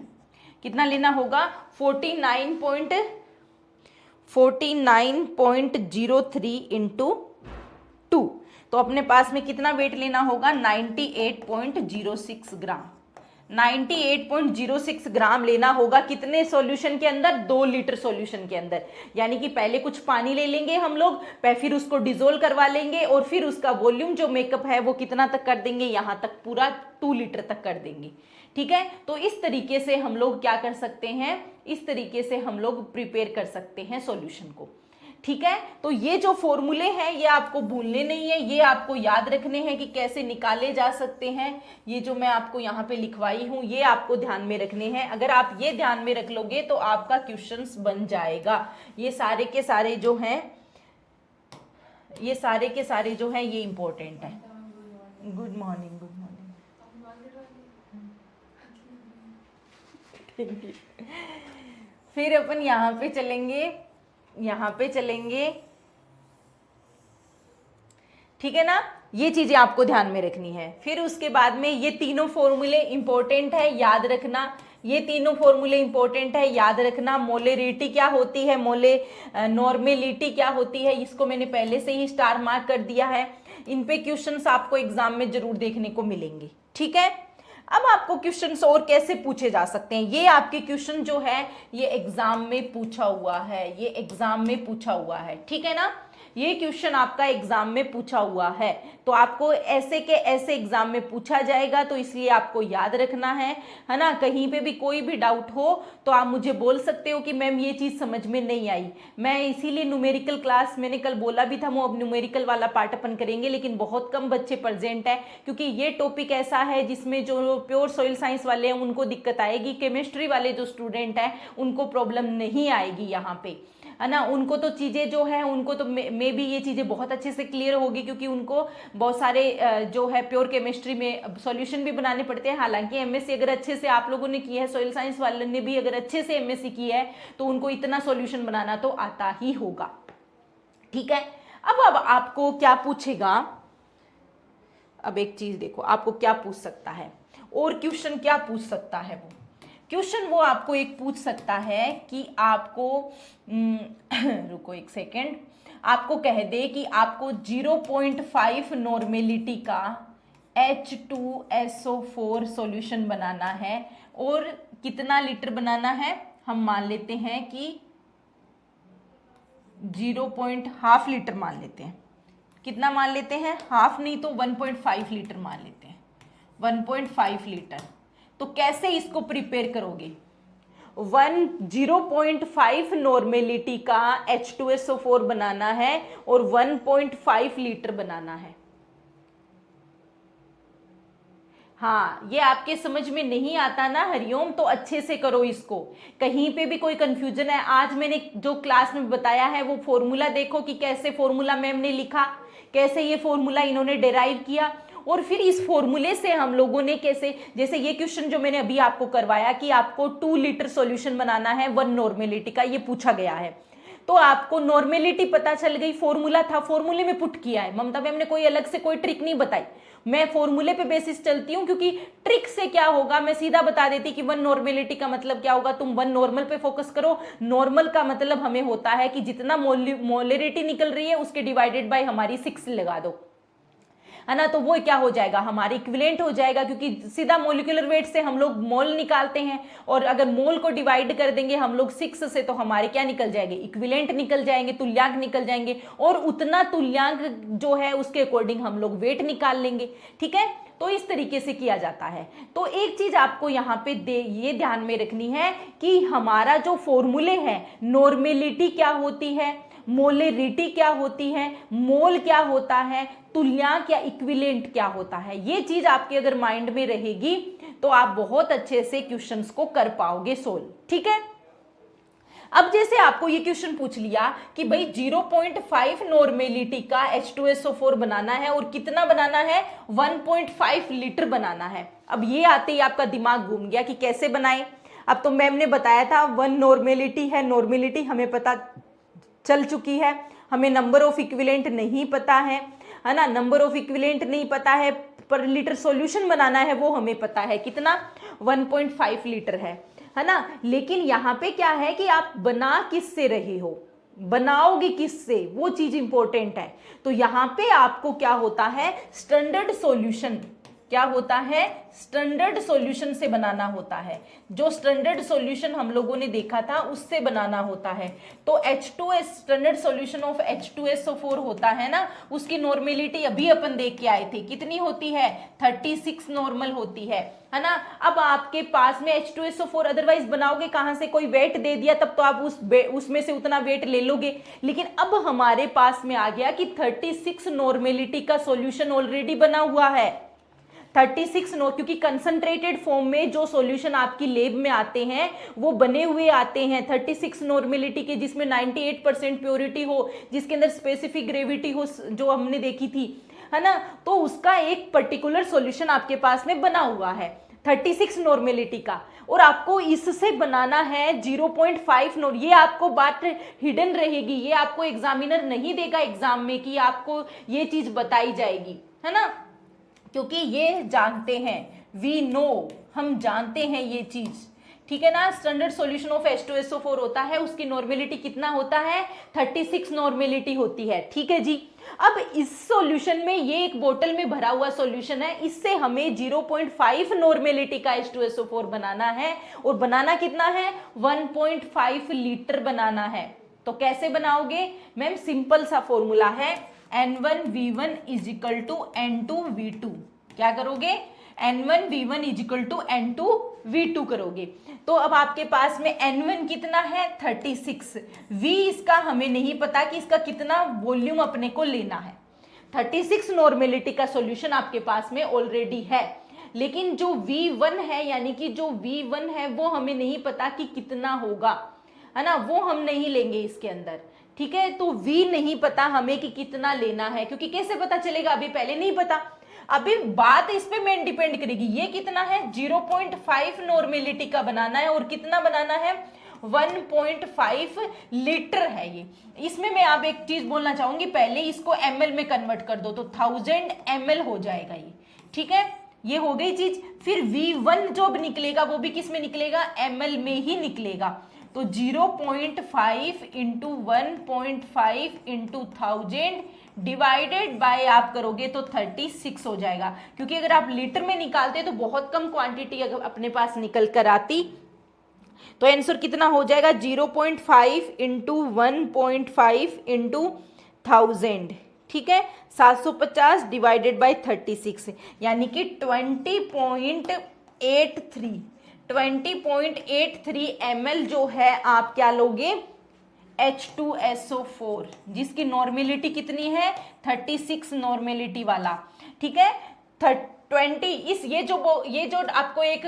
कितना लेना होगा, 49.03 इंटू 2। तो अपने पास में कितना वेट लेना होगा, 98.06 ग्राम, 98.06 ग्राम लेना होगा कितने सॉल्यूशन के अंदर, 2 लीटर सॉल्यूशन के अंदर। यानी कि पहले कुछ पानी ले लेंगे हम लोग, फिर उसको डिजोल्व करवा लेंगे और फिर उसका वॉल्यूम जो मेकअप है वो कितना तक कर देंगे, यहां तक पूरा 2 लीटर तक कर देंगे। ठीक है, तो इस तरीके से हम लोग क्या कर सकते हैं, इस तरीके से हम लोग प्रिपेयर कर सकते हैं सॉल्यूशन को। ठीक है, तो ये जो फॉर्मूले हैं ये आपको भूलने नहीं है, ये आपको याद रखने हैं कि कैसे निकाले जा सकते हैं। ये जो मैं आपको यहाँ पे लिखवाई हूँ ये आपको ध्यान में रखने हैं। अगर आप ये ध्यान में रख लोगे तो आपका क्वेश्चंस बन जाएगा। ये सारे के सारे जो हैं, ये सारे के सारे जो हैं ये इंपॉर्टेंट है। Good morning, good morning. फिर अपन यहाँ पे चलेंगे, यहाँ पे चलेंगे। ठीक है ना, ये चीजें आपको ध्यान में रखनी है। फिर उसके बाद में ये तीनों फॉर्मूले इंपॉर्टेंट है, याद रखना। ये तीनों फॉर्मूले इंपॉर्टेंट है, याद रखना। मोलेरिटी क्या होती है, नॉर्मेलिटी क्या होती है, इसको मैंने पहले से ही स्टार मार्क कर दिया है। इन पे क्वेश्चंस आपको एग्जाम में जरूर देखने को मिलेंगे। ठीक है, अब आपको क्वेश्चंस और कैसे पूछे जा सकते हैं, ये आपके क्वेश्चन जो है ये एग्जाम में पूछा हुआ है, ये एग्जाम में पूछा हुआ है। ठीक है ना, ये क्वेश्चन आपका एग्जाम में पूछा हुआ है, तो आपको ऐसे के ऐसे एग्जाम में पूछा जाएगा, तो इसलिए आपको याद रखना है ना। कहीं पे भी कोई भी डाउट हो तो आप मुझे बोल सकते हो कि मैम ये चीज़ समझ में नहीं आई। मैं इसीलिए न्यूमेरिकल क्लास, मैंने कल बोला भी था वो अब न्यूमेरिकल वाला पार्ट अपन करेंगे, लेकिन बहुत कम बच्चे प्रेजेंट है क्योंकि ये टॉपिक ऐसा है जिसमें जो प्योर सॉइल साइंस वाले हैं उनको दिक्कत आएगी, केमिस्ट्री वाले जो स्टूडेंट हैं उनको प्रॉब्लम नहीं आएगी यहाँ पे, है ना। उनको तो चीज़ें जो है उनको तो मे भी ये चीज़ें बहुत अच्छे से क्लियर होगी क्योंकि उनको बहुत सारे जो है प्योर केमिस्ट्री में सॉल्यूशन भी बनाने पड़ते हैं। हालांकि एमएससी अगर अच्छे से आप लोगों ने की है, सॉइल साइंस वाले ने भी अगर अच्छे से एमएससी की है तो उनको इतना सॉल्यूशन बनाना तो आता ही होगा। ठीक है, अब आपको क्या पूछेगा, अब एक चीज देखो आपको क्या पूछ सकता है, और क्वेश्चन क्या पूछ सकता है। वो क्वेश्चन वो आपको एक पूछ सकता है कि आपको रुको एक सेकेंड, आपको कह दे कि आपको 0.5 नॉर्मेलिटी का H2SO4 सॉल्यूशन बनाना है, और कितना लीटर बनाना है, हम मान लेते हैं कि 0.5 लीटर मान लेते हैं। कितना मान लेते हैं, हाफ नहीं तो 1.5 लीटर मान लेते हैं, 1.5 लीटर। तो कैसे इसको प्रिपेयर करोगे, 0.5 नॉर्मेलिटी का H2SO4 बनाना है और 1.5 लीटर बनाना है। हाँ, ये आपके समझ में नहीं आता ना हरिओम, तो अच्छे से करो इसको, कहीं पे भी कोई कंफ्यूजन है। आज मैंने जो क्लास में बताया है वो फॉर्मूला देखो कि कैसे फॉर्मूला मैम ने लिखा, कैसे ये फॉर्मूला इन्होंने डिराइव किया, और फिर इस फॉर्मूले से हम लोगों ने कैसे, जैसे ये क्वेश्चन जो मैंने अभी आपको करवाया कि आपको 2 लीटर सॉल्यूशन बनाना है 1 नॉर्मेलिटी का, ये पूछा गया है। तो आपको नॉर्मेलिटी पता चल गई, फॉर्मूला था, फॉर्मूले में पुट किया है। ममता मैम ने कोई अलग से कोई ट्रिक नहीं बताई, मैं फॉर्मूले पे बेसिस चलती हूँ, क्योंकि ट्रिक से क्या होगा, मैं सीधा बता देती कि वन नॉर्मेलिटी का मतलब क्या होगा, तुम वन नॉर्मल पे फोकस करो। नॉर्मल का मतलब हमें होता है कि जितना मोलरिटी निकल रही है उसके डिवाइडेड बाय हमारी 6 लगा दो, है ना, तो वो क्या हो जाएगा, हमारी इक्विवेलेंट हो जाएगा, क्योंकि सीधा मोलिकुलर वेट से हम लोग मोल निकालते हैं, और अगर मोल को डिवाइड कर देंगे हम लोग 6 से, तो हमारे क्या निकल जाएंगे, इक्विवेलेंट निकल जाएंगे, तुल्यांक निकल जाएंगे, और उतना तुल्यांक जो है उसके अकॉर्डिंग हम लोग वेट निकाल लेंगे। ठीक है, तो इस तरीके से किया जाता है। तो एक चीज आपको यहाँ पे ये ध्यान में रखनी है कि हमारा जो फॉर्मूले है, नॉर्मेलिटी क्या होती है, मोलेरिटी क्या होती है, मोल क्या होता है, तुल्यांक या इक्विवेलेंट क्या होता है, ये चीज आपके अगर माइंड में रहेगी तो आप बहुत अच्छे से क्वेश्चंस को कर पाओगे सोल्व। ठीक है, अब जैसे आपको ये क्वेश्चन पूछ लिया कि भाई 0.5 नॉर्मेलिटी का H2SO4 बनाना है, और कितना बनाना है, 1.5 लीटर बनाना है। अब ये आते ही आपका दिमाग घूम गया कि कैसे बनाएं। अब तो मैम ने बताया था 1 नॉर्मेलिटी है, नॉर्मेलिटी हमें पता चल चुकी है, हमें नंबर ऑफ इक्विवेलेंट नहीं पता है ना, नंबर ऑफ इक्विवेलेंट नहीं पता है, पर लीटर सॉल्यूशन बनाना है वो हमें पता है, कितना, 1.5 लीटर है ना। लेकिन यहाँ पे क्या है कि आप बना किससे रहे हो, बनाओगे किससे, वो चीज इंपॉर्टेंट है। तो यहाँ पे आपको क्या होता है, स्टैंडर्ड सॉल्यूशन, क्या होता है, स्टैंडर्ड सॉल्यूशन से बनाना होता है। जो स्टैंडर्ड सॉल्यूशन हम लोगों ने देखा था उससे बनाना होता है। तो H2S, standard solution of H2SO4 होता है ना, उसकी नॉर्मेलिटी अभी अपन देख के आए थे, कितनी होती है, 36 नॉर्मल होती है ना। अब आपके पास में H2SO4 अदरवाइज बनाओगे कहां से, कोई वेट दे दिया तब तो आप उसमें से उतना वेट ले लोगे, लेकिन अब हमारे पास में आ गया कि 36 नॉर्मेलिटी का सॉल्यूशन ऑलरेडी बना हुआ है। 36 क्योंकि कंसंट्रेटेड फॉर्म में जो सॉल्यूशन आपकी लैब में आते हैं वो बने हुए आते हैं 36 नॉर्मेलिटी के, जिसमें 98% प्योरिटी हो, जिसके अंदर स्पेसिफिक ग्रेविटी हो, जो हमने देखी थी, है ना। तो उसका एक पर्टिकुलर सॉल्यूशन आपके पास में बना हुआ है 36 नॉर्मेलिटी का, और आपको इससे बनाना है 0.5 नॉर। ये आपको बात हिडन रहेगी, ये आपको एग्जामिनर नहीं देगा एग्जाम में कि आपको ये चीज बताई जाएगी, है ना, क्योंकि ये जानते हैं, वी नो, हम जानते हैं ये चीज। ठीक है ना, स्टैंडर्ड सॉल्यूशन ऑफ H2SO4 होता है, उसकी नॉर्मेलिटी कितना होता है, 36 नॉर्मेलिटी होती है। ठीक है जी, अब इस सॉल्यूशन में, ये एक बोतल में भरा हुआ सॉल्यूशन है, इससे हमें 0.5 नॉर्मेलिटी का H2SO4 बनाना है, और बनाना कितना है, 1.5 लीटर बनाना है। तो कैसे बनाओगे मैम, सिंपल सा फॉर्मूला है, N1V1 is equal to N2V2। क्या करोगे, N1V1 is equal to N2V2 करोगे। तो अब आपके पास में N1 कितना है, 36, V इसका हमें नहीं पता कि इसका कितना वॉल्यूम अपने को लेना है। 36 नॉर्मेलिटी का सॉल्यूशन आपके पास में ऑलरेडी है, लेकिन जो V1 है, यानी कि जो V1 है वो हमें नहीं पता कि कितना होगा, है ना, वो हम नहीं लेंगे इसके अंदर। ठीक है, तो V नहीं पता हमें कि कितना लेना है, क्योंकि कैसे पता चलेगा, अभी पहले नहीं पता, अभी बात इस पे मेन डिपेंड करेगी। ये कितना है, 0.5 नॉर्मेलिटी का बनाना है, और कितना बनाना है, 1.5 लीटर है ये। इसमें मैं आप एक चीज बोलना चाहूंगी, पहले इसको ml में कन्वर्ट कर दो, तो 1000 ml हो जाएगा ये। ठीक है, ये हो गई चीज। फिर V1 जो निकलेगा वो भी किस में निकलेगा, ml में ही निकलेगा। तो 0.5 इंटू 1.5 इंटू 1000 डिवाइडेड बाय आप करोगे तो 36 हो जाएगा, क्योंकि अगर आप लीटर में निकालते तो बहुत कम क्वांटिटी अगर अपने पास निकल कर आती, तो आंसर कितना हो जाएगा, 0.5 इंटू 1.5 इंटू 1000। ठीक है, 750 डिवाइडेड बाय 36, यानी कि 20.83 ml जो है आप क्या लोगे, H2SO4, जिसकी नॉर्मेलिटी कितनी है, 36 नॉर्मेलिटी वाला। ठीक है, 20 ये जो आपको एक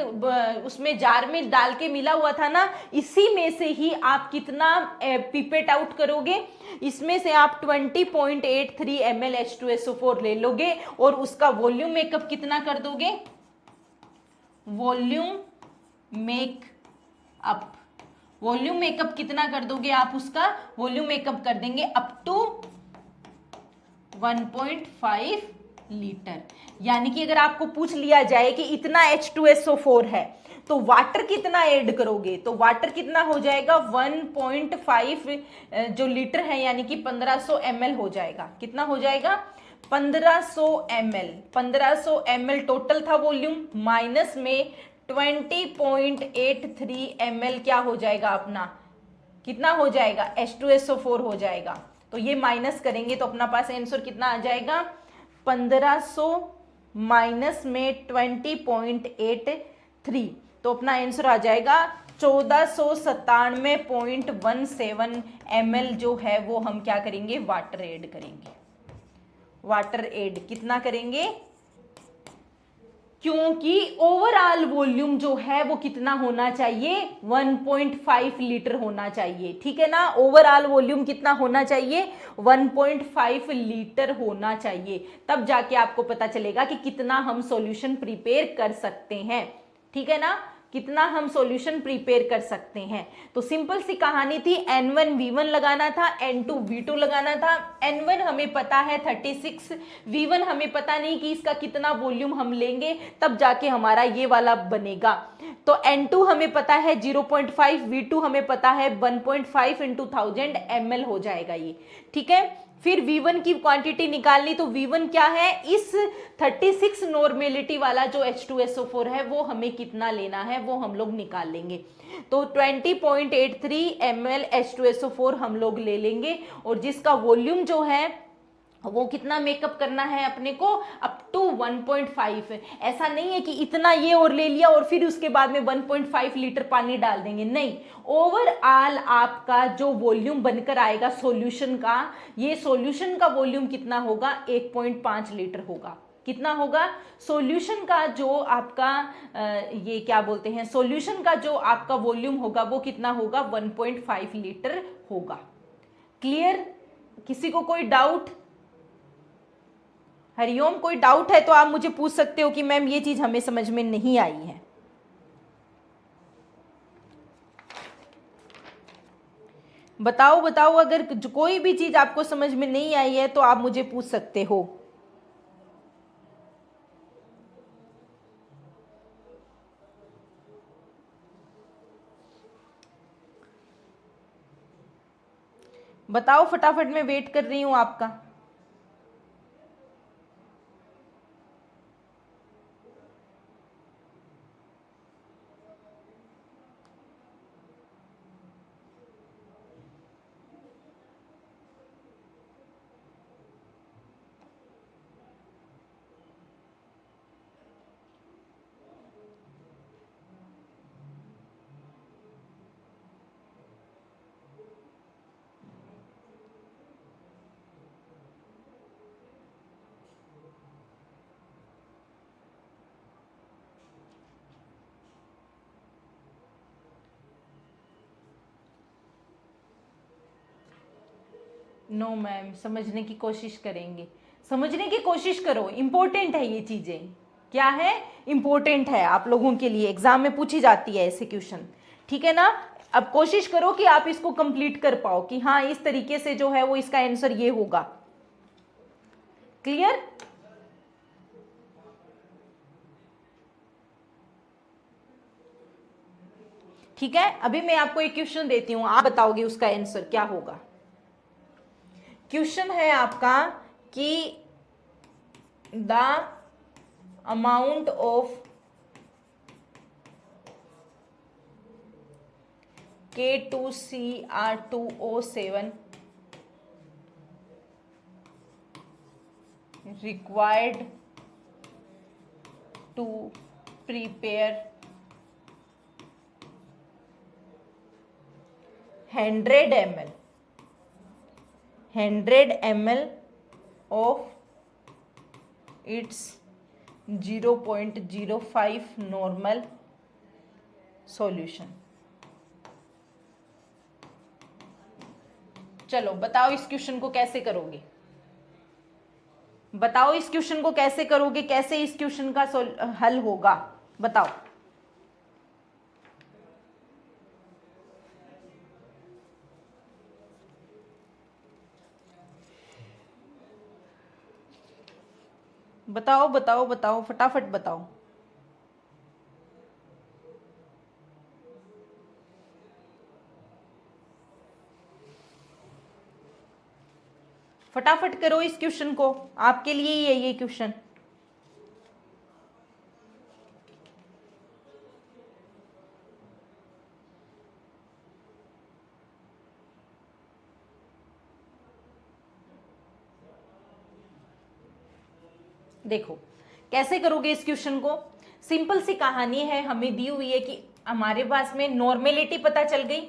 उसमें जार में डाल के मिला हुआ था ना, इसी में से ही आप कितना पिपेट आउट करोगे, इसमें से आप 20.83 ml H2SO4 ले लोगे, और उसका वॉल्यूम मेकअप कितना कर दोगे, volume make up volume makeup कितना कर दोगे आप उसका? वॉल्यूम मेकअप कर देंगे अप टू 1.5 लीटर। यानी कि अगर आपको पूछ लिया जाए कि इतना H2SO4 है तो वाटर कितना ऐड करोगे, तो वाटर कितना हो जाएगा 1.5 जो लीटर है यानी कि 1500 ml हो जाएगा। कितना हो जाएगा? 1500 ml। 1500 ml टोटल था वॉल्यूम, माइनस में 20.83 ml क्या हो जाएगा अपना, कितना हो जाएगा? H2SO4 हो जाएगा। तो ये माइनस करेंगे तो अपना पास आंसर कितना आ जाएगा? 1500 माइनस में 20.83, तो अपना आंसर आ जाएगा 1497.17 ml जो है वो हम क्या करेंगे? वाटर ऐड करेंगे। वाटर ऐड कितना करेंगे? क्योंकि ओवरऑल वॉल्यूम जो है वो कितना होना चाहिए? 1.5 लीटर होना चाहिए। ठीक है ना? ओवरऑल वॉल्यूम कितना होना चाहिए? 1.5 लीटर होना चाहिए। तब जाके आपको पता चलेगा कि कितना हम सॉल्यूशन प्रिपेयर कर सकते हैं। ठीक है ना? कितना हम सॉल्यूशन प्रिपेयर कर सकते हैं। तो सिंपल सी कहानी थी, N1 V1 लगाना था, N2 V2 लगाना था। N1 हमें पता है 36, V1 हमें पता नहीं कि इसका कितना वॉल्यूम हम लेंगे, तब जाके हमारा ये वाला बनेगा। तो N2 हमें पता है 0.5, V2 हमें पता है 1.5 इंटू 1000 ml हो जाएगा ये। ठीक है? फिर V1 की क्वांटिटी निकालनी, तो V1 क्या है? इस 36 नॉर्मेलिटी वाला जो H2SO4 है वो हमें कितना लेना है वो हम लोग निकाल लेंगे। तो 20.83 ml H2SO4 हम लोग ले लेंगे, और जिसका वॉल्यूम जो है वो कितना मेकअप करना है अपने को? Up to 1.5। ऐसा नहीं है कि इतना ये और ले लिया और फिर उसके बाद में 1.5 लीटर पानी डाल देंगे, नहीं। ओवरऑल आपका जो वॉल्यूम बनकर आएगा सॉल्यूशन का, ये सॉल्यूशन का वॉल्यूम कितना होगा? 1.5 लीटर होगा। कितना होगा? सॉल्यूशन का जो आपका ये क्या बोलते हैं, सॉल्यूशन का जो आपका वॉल्यूम होगा वो कितना होगा? 1.5 लीटर होगा। क्लियर? किसी को कोई डाउट? हरिओम, कोई डाउट है तो आप मुझे पूछ सकते हो कि मैम ये चीज हमें समझ में नहीं आई है। बताओ बताओ, अगर कोई भी चीज आपको समझ में नहीं आई है तो आप मुझे पूछ सकते हो। बताओ फटाफट, मैं वेट कर रही हूं आपका। नो मैम, समझने की कोशिश करेंगे। समझने की कोशिश करो, इंपॉर्टेंट है ये चीजें। क्या है? इंपॉर्टेंट है आप लोगों के लिए, एग्जाम में पूछी जाती है ऐसे क्वेश्चन। ठीक है ना? अब कोशिश करो कि आप इसको कंप्लीट कर पाओ कि हाँ इस तरीके से जो है वो इसका आंसर ये होगा। क्लियर? ठीक है, अभी मैं आपको एक क्वेश्चन देती हूं, आप बताओगे उसका आंसर क्या होगा। क्वेश्चन है आपका कि the amount of K2Cr2O7 required to prepare 100 ml of its 0.05 normal solution। चलो बताओ इस क्वेश्चन को कैसे करोगे, बताओ इस क्वेश्चन को कैसे करोगे, कैसे इस क्वेश्चन का हल होगा, बताओ। बताओ बताओ बताओ, फटाफट बताओ। फटाफट करो इस क्वेश्चन को, आपके लिए ही है ये क्वेश्चन। देखो कैसे करोगे इस क्वेश्चन को। सिंपल सी कहानी है, हमें दी हुई है कि हमारे पास में नॉर्मेलिटी पता चल गई,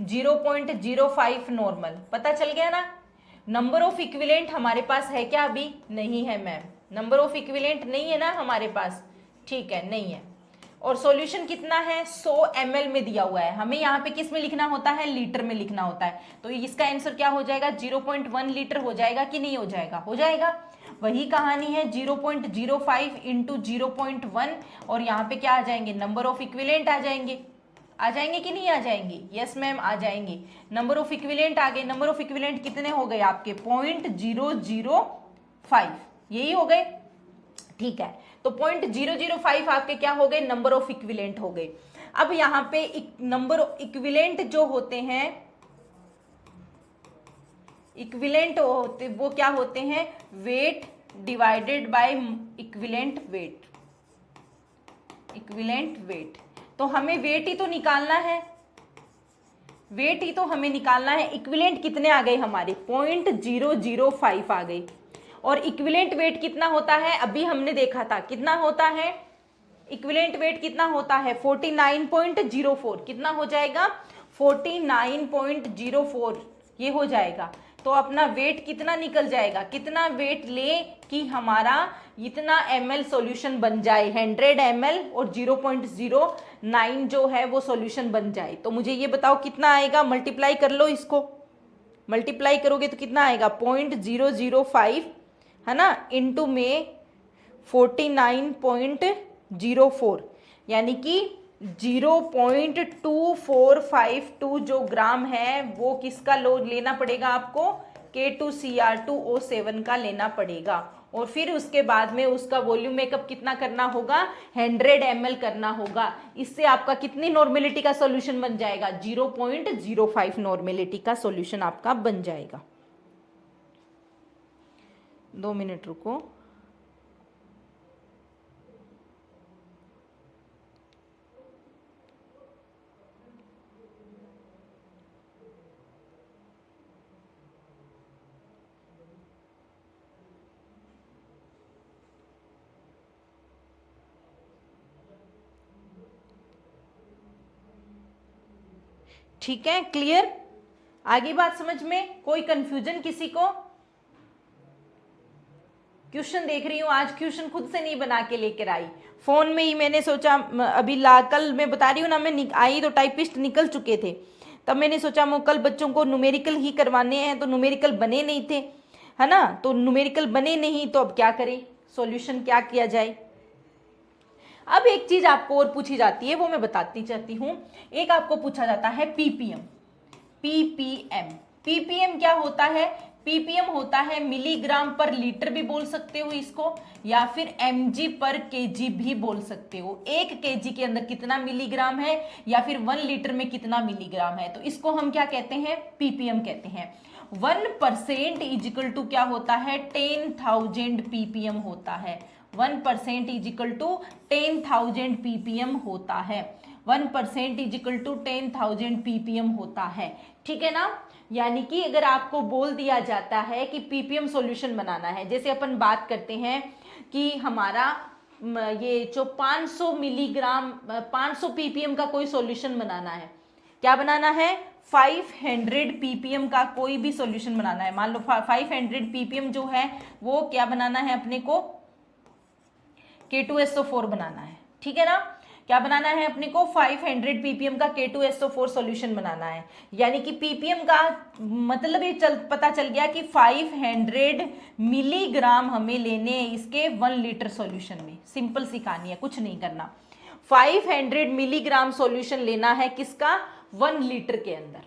0.05 नॉर्मल पता चल गया ना। नंबर ऑफ इक्विवेलेंट हमारे पास है क्या? अभी नहीं है मैम, नंबर ऑफ इक्विवेलेंट नहीं है ना हमारे पास, ठीक है नहीं है। और सॉल्यूशन कितना है? 100 ml में दिया हुआ है, हमें यहाँ पे किस में लिखना होता है? लीटर में लिखना होता है। तो इसका आंसर क्या हो जाएगा? 0.1 लीटर हो जाएगा कि नहीं हो जाएगा? हो जाएगा। वही कहानी है, 0.05 इंटू 0.1, और यहाँ पे क्या आ जाएंगे? नंबर ऑफ इक्विवेलेंट आ जाएंगे। आ जाएंगे कि नहीं आ जाएंगे? यस मैम आ जाएंगे। नंबर ऑफ इक्विवेलेंट आ गए। नंबर ऑफ इक्विवेलेंट कितने हो गए आपके? 0.005, यही हो गए, ठीक है। तो 0.005 आपके क्या हो गए? नंबर ऑफ इक्विवेलेंट हो गए। अब यहाँ पे नंबर ऑफ इक्विवेलेंट जो होते हैं, इक्विवेलेंट होते वो क्या होते हैं? Wait divided by equivalent wait, equivalent weight. तो हमें वेट ही तो निकालना है, वेट ही तो हमें निकालना है। इक्विवेलेंट कितने आ गए हमारे? 0.005 आ गए। और इक्विवेलेंट वेट कितना होता है? अभी हमने देखा था कितना होता है इक्विवेलेंट वेट, कितना होता है? 49.04। कितना हो जाएगा? 49.04 ये हो जाएगा। तो अपना वेट कितना निकल जाएगा? कितना वेट ले कि हमारा इतना ml सॉल्यूशन बन जाए? 100 ml और 0.09 जो है वो सॉल्यूशन बन जाए। तो मुझे ये बताओ कितना आएगा? मल्टीप्लाई कर लो इसको, मल्टीप्लाई करोगे तो कितना आएगा? 0.005 है ना, इंटू में 49.04, यानी कि 0.2452 जो ग्राम है वो किसका लोड लेना पड़ेगा आपको? K2Cr2O7 का लेना पड़ेगा। और फिर उसके बाद में उसका वॉल्यूम मेकअप कितना करना होगा? 100 ml करना होगा। इससे आपका कितनी नॉर्मेलिटी का सॉल्यूशन बन जाएगा? 0.05 नॉर्मेलिटी का सॉल्यूशन आपका बन जाएगा। 2 मिनट रुको। ठीक है, क्लियर? आगे बात समझ में? कोई कंफ्यूजन किसी को? क्वेश्चन देख रही हूँ आज क्वेश्चन खुद से नहीं बना के लेकर आई, फोन में ही मैंने सोचा अभी कल मैं बता रही हूँ ना, मैं आई तो टाइपिस्ट निकल चुके थे, तब मैंने सोचा मैं कल बच्चों को न्यूमेरिकल ही करवाने हैं, तो न्यूमेरिकल बने नहीं थे, है ना, तो न्यूमेरिकल बने नहीं तो अब क्या करें, सॉल्यूशन क्या किया जाए। अब एक चीज आपको और पूछी जाती है, वो मैं बताती चाहती हूँ। एक आपको पूछा जाता है पीपीएम। पीपीएम, पीपीएम क्या होता है? पीपीएम होता है मिलीग्राम पर लीटर भी बोल सकते हो इसको, या फिर एमजी पर केजी भी बोल सकते हो। 1 केजी के अंदर कितना मिलीग्राम है, या फिर 1 लीटर में कितना मिलीग्राम है, तो इसको हम क्या कहते हैं? पीपीएम कहते हैं। 1% इज इक्वल टू क्या होता है? 10,000 पीपीएम होता है। 1% इज इक्वल टू 10,000 पीपीएम होता है। 1% इज इक्वल टू 10,000 पीपीएम होता है, ठीक है ना। यानी कि अगर आपको बोल दिया जाता है कि पीपीएम सॉल्यूशन बनाना है, जैसे अपन बात करते हैं कि हमारा ये जो 500 मिलीग्राम 500 पीपीएम का कोई सॉल्यूशन बनाना है, क्या बनाना है? 500 पीपीएम का कोई भी सॉल्यूशन बनाना है। मान लो 500 पीपीएम जो है वो क्या बनाना है अपने को? K2SO4 बनाना है, ठीक है ना। क्या बनाना है अपने को? 500 पीपीएम का K2SO4 सॉल्यूशन बनाना है। यानी कि पीपीएम का मतलब ये पता चल गया कि 500 मिलीग्राम हमें लेने हैं इसके 1 लीटर सॉल्यूशन में। सिंपल सी कहानी है, कुछ नहीं करना। 500 मिलीग्राम सॉल्यूशन लेना है किसका? 1 लीटर के अंदर।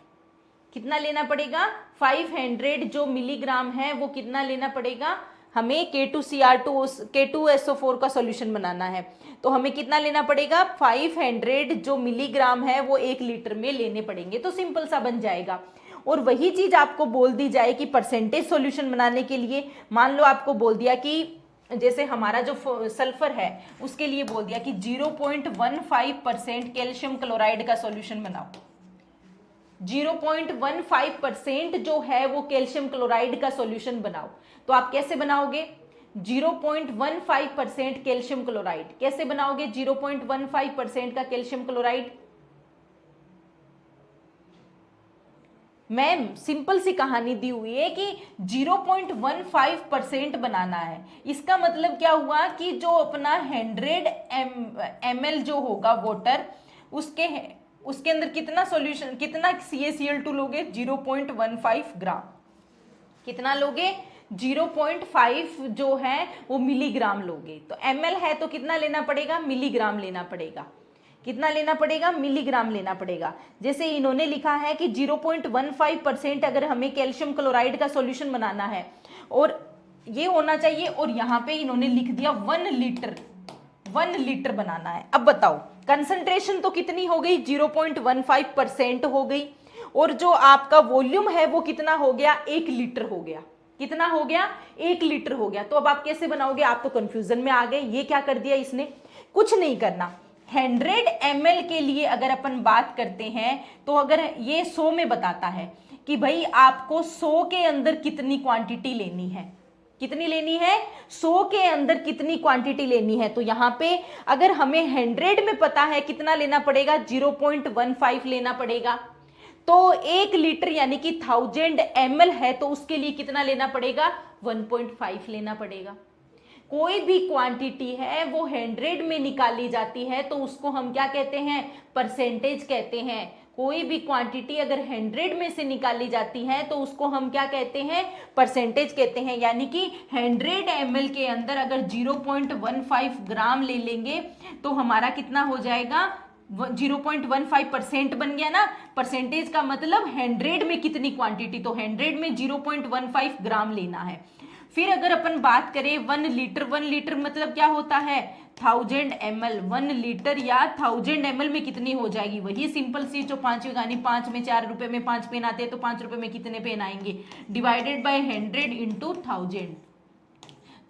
कितना लेना पड़ेगा? 500 जो मिलीग्राम है वो कितना लेना पड़ेगा? हमें K2SO4 का सॉल्यूशन बनाना है, तो हमें कितना लेना पड़ेगा, 500 जो मिलीग्राम है वो 1 लीटर में लेने पड़ेंगे, तो सिंपल सा बन जाएगा। और वही चीज आपको बोल दी जाए कि परसेंटेज सॉल्यूशन बनाने के लिए, मान लो आपको बोल दिया कि जैसे हमारा जो सल्फर है उसके लिए बोल दिया कि 0.15% कैल्शियम क्लोराइड का सॉल्यूशन बनाओ, 0.15% जो है वो कैल्शियम क्लोराइड का सॉल्यूशन बनाओ। तो आप कैसे बनाओगे 0.15% कैल्शियम क्लोराइड, कैसे बनाओगे 0.15% का कैल्शियम क्लोराइड? मैम सिंपल सी कहानी दी हुई है कि 0.15% बनाना है। इसका मतलब क्या हुआ कि जो अपना 100 ml जो होगा वाटर, उसके अंदर कितना सॉल्यूशन, कितना CaCl2 लोगे, 0.15 ग्राम। कितना लोगे, 0.5 जो है वो मिलीग्राम लोगे। तो ml है तो कितना लेना पड़ेगा, मिलीग्राम लेना पड़ेगा। कितना लेना पड़ेगा, मिलीग्राम लेना पड़ेगा। जैसे इन्होंने लिखा है कि 0.15% अगर हमें कैल्शियम क्लोराइड का सॉल्यूशन बनाना है और ये होना चाहिए, और यहाँ पे इन्होंने लिख दिया 1 लीटर बनाना है। अब बताओ कंसंट्रेशन तो कितनी हो गई, 0.15% हो गई, और जो आपका वॉल्यूम है वो कितना हो गया, 1 लीटर हो गया। कितना हो गया, 1 लीटर हो गया। तो अब आप कैसे बनाओगे, आप तो कंफ्यूजन में आ गए। ये क्या कर दिया इसने, कुछ नहीं करना। 100 ml के लिए अगर अपन बात करते हैं तो अगर ये 100 में बताता है कि भाई आपको 100 के अंदर कितनी क्वांटिटी लेनी है, कितनी लेनी है, 100 के अंदर कितनी क्वांटिटी लेनी है। तो यहां पे अगर हमें 100 में पता है कितना लेना पड़ेगा, 0.15 लेना पड़ेगा। तो 1 लीटर यानी कि 1000 ml है तो उसके लिए कितना लेना पड़ेगा, 1.5 लेना पड़ेगा। कोई भी क्वांटिटी है वो 100 में निकाली जाती है तो उसको हम क्या कहते हैं, परसेंटेज कहते हैं। कोई भी क्वांटिटी अगर 100 में से निकाली जाती है तो उसको हम क्या कहते हैं, परसेंटेज कहते हैं। यानी कि 100 ml के अंदर अगर 0.15 ग्राम ले लेंगे तो हमारा कितना हो जाएगा, 0.15% बन गया ना। परसेंटेज का मतलब 100 में कितनी क्वांटिटी, तो 100 में 0.15 ग्राम लेना है। फिर अगर अपन बात करें 1 लीटर मतलब क्या होता है, 1000 ml। 1 लीटर या 1000 ml में कितनी हो जाएगी, वही सिंपल सी जो 5वीं कहानी, 5 में 4 रुपए में 5 पेन आते हैं तो 5 रुपए में कितने पेन आएंगे, डिवाइडेड बाय 100 इंटू 1000।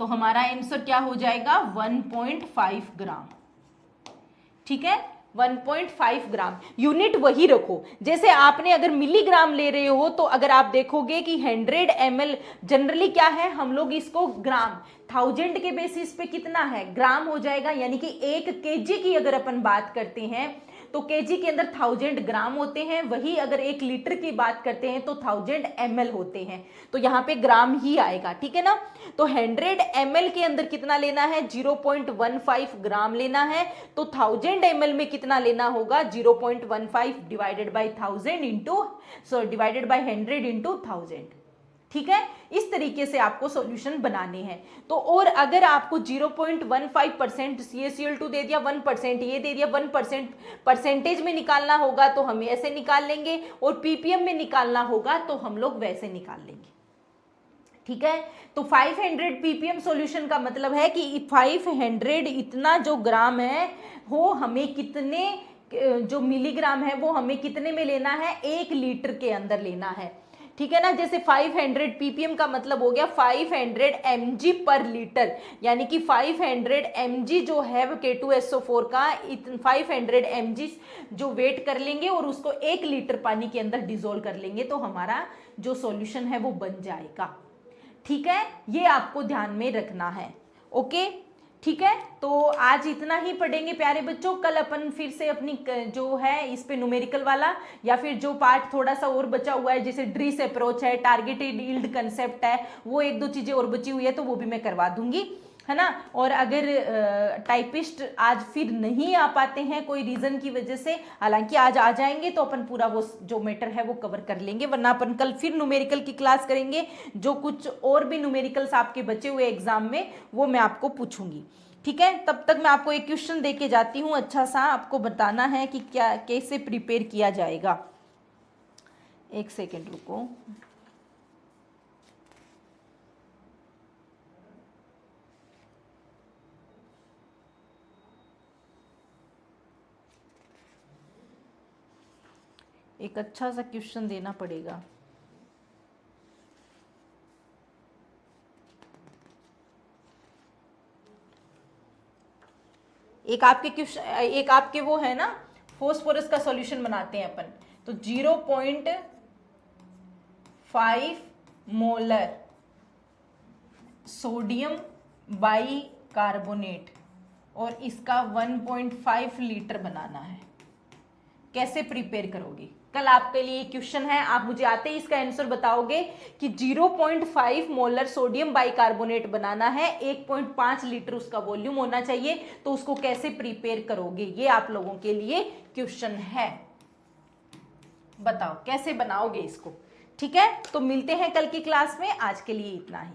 तो हमारा आंसर क्या हो जाएगा, 1.5 ग्राम। ठीक है, 1.5 ग्राम। यूनिट वही रखो, जैसे आपने अगर मिलीग्राम ले रहे हो तो अगर आप देखोगे कि 100 ml जनरली क्या है, हम लोग इसको ग्राम, 1000 के बेसिस पे कितना है, ग्राम हो जाएगा। यानी कि 1 kg की अगर अपन बात करते हैं तो केजी के अंदर 1000 ग्राम होते हैं। वही अगर 1 लीटर की बात करते हैं तो 1000 ml होते हैं, तो यहाँ पे ग्राम ही आएगा। ठीक है ना। तो 100 ml के अंदर कितना लेना है, 0.15 ग्राम लेना है। तो 1000 ml में कितना लेना होगा, 0.15 divided by 1000 into divided by 100 into 1000। ठीक है, इस तरीके से आपको सॉल्यूशन बनाने हैं। तो और अगर आपको 0.15% CaCl2 दे दिया, 1% ये दे दिया, 1% परसेंटेज में निकालना होगा तो हम ऐसे निकाल लेंगे, और ppm में निकालना होगा तो हम लोग वैसे निकाल लेंगे। ठीक है, तो 500 ppm सॉल्यूशन का मतलब है कि 500 इतना जो ग्राम है वो हमें कितने, जो मिलीग्राम है वो हमें कितने में लेना है, 1 लीटर के अंदर लेना है। ठीक है ना। जैसे 500 ppm का मतलब हो गया 500 mg पर लीटर, यानी कि 500 mg जो है K2SO4 का 500 mg जो वेट कर लेंगे और उसको 1 लीटर पानी के अंदर डिसोल्व कर लेंगे तो हमारा जो सॉल्यूशन है वो बन जाएगा। ठीक है, ये आपको ध्यान में रखना है। ओके, ठीक है। तो आज इतना ही पढ़ेंगे प्यारे बच्चों। कल अपन फिर से अपनी जो है इस पे न्यूमेरिकल वाला या फिर जो पार्ट थोड़ा सा और बचा हुआ है, जैसे ड्रीस अप्रोच है, टारगेटेड यील्ड कंसेप्ट है, वो 1-2 चीजें और बची हुई है तो वो भी मैं करवा दूंगी, है ना। और अगर टाइपिस्ट आज फिर नहीं आ पाते हैं कोई रीजन की वजह से, हालांकि आज आ जाएंगे तो अपन पूरा वो जो मैटर है वो कवर कर लेंगे, वरना अपन कल फिर न्यूमेरिकल की क्लास करेंगे। जो कुछ और भी न्यूमेरिकल्स आपके बचे हुए एग्जाम में वो मैं आपको पूछूंगी। ठीक है, तब तक मैं आपको एक क्वेश्चन दे के जाती हूँ अच्छा सा, आपको बताना है कि क्या कैसे प्रिपेयर किया जाएगा। एक सेकेंड रुको। एक अच्छा सा क्वेश्चन देना पड़ेगा। एक आपके वो है ना, फोस्फोरस का सॉल्यूशन बनाते हैं अपन, तो 0.5 मोलर सोडियम बाइकार्बोनेट और इसका 1.5 लीटर बनाना है। कैसे प्रिपेयर करोगे? कल आपके लिए क्वेश्चन है, आप मुझे आते ही इसका आंसर बताओगे कि 0.5 मोलर सोडियम बाइकार्बोनेट बनाना है, 1.5 लीटर उसका वॉल्यूम होना चाहिए, तो उसको कैसे प्रिपेयर करोगे? ये आप लोगों के लिए क्वेश्चन है, बताओ कैसे बनाओगे इसको। ठीक है, तो मिलते हैं कल की क्लास में, आज के लिए इतना ही।